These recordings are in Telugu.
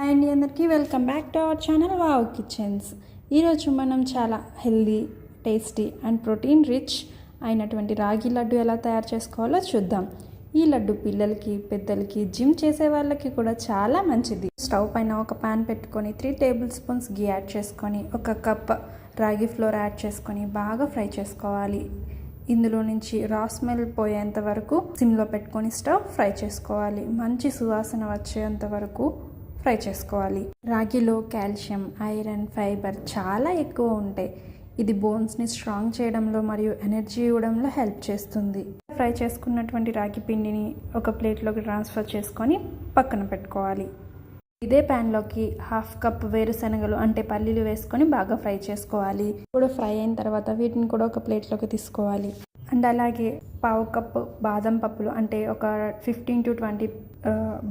హాయ్ అండి, అందరికీ welcome back to our channel wow kitchens. ఈరోజు మనం చాలా healthy, tasty and protein rich అయినటువంటి రాగి లడ్డు ఎలా తయారు చేసుకోవాలో చూద్దాం. ఈ లడ్డు పిల్లలకి, పెద్దలకి, జిమ్ చేసే వాళ్ళకి కూడా చాలా మంచిది. స్టవ్ పైన ఒక ప్యాన్ పెట్టుకొని 3 టేబుల్ స్పూన్స్ గీ యాడ్ చేసుకొని 1 కప్ రాగి ఫ్లోర్ యాడ్ చేసుకొని బాగా ఫ్రై చేసుకోవాలి. ఇందులో నుంచి రా స్మెల్ పోయేంత వరకు సిమ్లో పెట్టుకొని స్టవ్ ఫ్రై చేసుకోవాలి. మంచి సువాసన వచ్చేంత వరకు ఫ్రై చేసుకోవాలి. రాగిలో కాల్షియం, ఐరన్, ఫైబర్ చాలా ఎక్కువ ఉంటాయి. ఇది బోన్స్ని స్ట్రాంగ్ చేయడంలో మరియు ఎనర్జీ ఇవ్వడంలో హెల్ప్ చేస్తుంది. ఫ్రై చేసుకున్నటువంటి రాగి పిండిని ఒక ప్లేట్లోకి ట్రాన్స్ఫర్ చేసుకొని పక్కన పెట్టుకోవాలి. ఇదే ప్యాన్లోకి 1/2 కప్ వేరుశనగలు అంటే పల్లీలు వేసుకొని బాగా ఫ్రై చేసుకోవాలి. కూడా ఫ్రై అయిన తర్వాత వీటిని కూడా ఒక ప్లేట్లోకి తీసుకోవాలి. అండ్ అలాగే 1/2 కప్ బాదం పప్పులు అంటే ఒక 15 to 20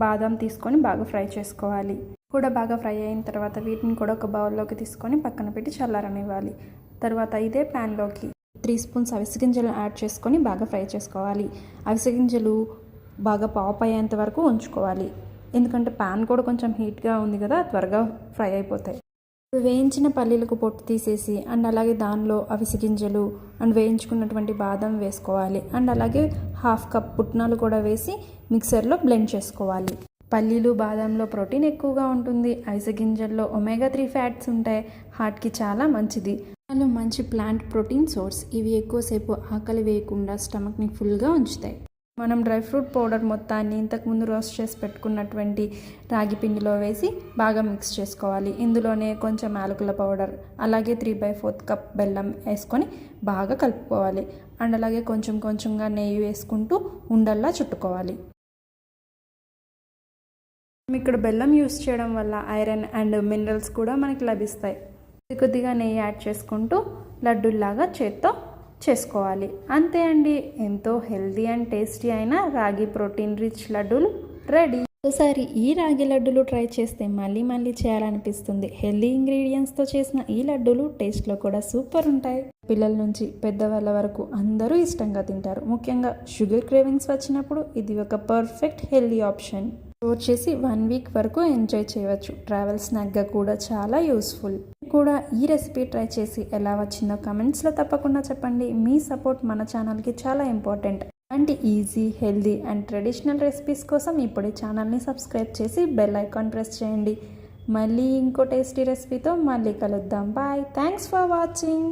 బాదం తీసుకొని బాగా ఫ్రై చేసుకోవాలి. కూడా బాగా ఫ్రై అయిన తర్వాత వీటిని కూడా ఒక బౌల్లోకి తీసుకొని పక్కన పెట్టి చల్లారనివ్వాలి. తర్వాత ఇదే ప్యాన్లోకి 3 స్పూన్స్ అవిసె గింజలు యాడ్ చేసుకొని బాగా ఫ్రై చేసుకోవాలి. అవిసె గింజలు బాగా పాప్ అయ్యేంత వరకు ఉంచుకోవాలి. ఎందుకంటే ప్యాన్ కూడా కొంచెం హీట్గా ఉంది కదా, త్వరగా ఫ్రై అయిపోతాయి. వేయించిన పల్లీలకు పొట్టు తీసేసి అండ్ అలాగే దానిలో అవిసె గింజలు అండ్ వేయించుకున్నటువంటి బాదం వేసుకోవాలి. అండ్ అలాగే 1/2 కప్ పుట్నాలు కూడా వేసి మిక్సర్లో బ్లెండ్ చేసుకోవాలి. పల్లీలు, బాదంలో ప్రోటీన్ ఎక్కువగా ఉంటుంది. అవిసె గింజల్లో ఒమేగా 3 ఫ్యాట్స్ ఉంటాయి. హార్ట్కి చాలా మంచిది. అందులో మంచి ప్లాంట్ ప్రోటీన్ సోర్స్. ఇవి ఎక్కువసేపు ఆకలి వేయకుండా స్టమక్ని ఫుల్గా ఉంచుతాయి. మనం డ్రై ఫ్రూట్ పౌడర్ మొత్తాన్ని ఇంతకుముందు రోస్ట్ చేసి పెట్టుకున్నటువంటి రాగి పిండిలో వేసి బాగా మిక్స్ చేసుకోవాలి. ఇందులోనే కొంచెం యాలకుల పౌడర్, అలాగే 3/4 కప్ బెల్లం వేసుకొని బాగా కలుపుకోవాలి. అండ్ అలాగే కొంచెం కొంచెంగా నెయ్యి వేసుకుంటూ ఉండల్లా చుట్టుకోవాలి. ఇక్కడ బెల్లం యూస్ చేయడం వల్ల ఐరన్ అండ్ మినరల్స్ కూడా మనకి లభిస్తాయి. కొద్దిగా నెయ్యి యాడ్ చేసుకుంటూ లడ్డూల్లాగా చేత్తో చేసుకోవాలి. అంతే అండి, ఎంతో హెల్దీ అండ్ టేస్టీ అయిన రాగి ప్రోటీన్ రిచ్ లడ్డూలు రెడీ. ఒకసారి ఈ రాగి లడ్డూలు ట్రై చేస్తే మళ్ళీ మళ్ళీ చేయాలనిపిస్తుంది. హెల్దీ ఇంగ్రీడియంట్స్తో చేసిన ఈ లడ్డూలు టేస్ట్లో కూడా సూపర్ ఉంటాయి. పిల్లల నుంచి పెద్దవాళ్ళ వరకు అందరూ ఇష్టంగా తింటారు. ముఖ్యంగా షుగర్ క్రేవింగ్స్ వచ్చినప్పుడు ఇది ఒక పర్ఫెక్ట్ హెల్దీ ఆప్షన్. స్టోర్ చేసి 1 వీక్ వరకు ఎంజాయ్ చేయవచ్చు. ట్రావెల్ స్నాక్గా కూడా చాలా యూస్ఫుల్. కూడా ఈ రెసిపీ ట్రై చేసి ఎలా వచ్చిందో కమెంట్స్లో తప్పకుండా చెప్పండి. మీ సపోర్ట్ మన ఛానల్కి చాలా ఇంపార్టెంట్. అంటే easy, healthy and traditional recipes కోసం ఇప్పుడే ఛానల్ని సబ్స్క్రైబ్ చేసి బెల్ ఐకాన్ ప్రెస్ చేయండి. మళ్ళీ ఇంకో టేస్టీ రెసిపీతో మళ్ళీ కలుద్దాం. బాయ్. Thanks for watching.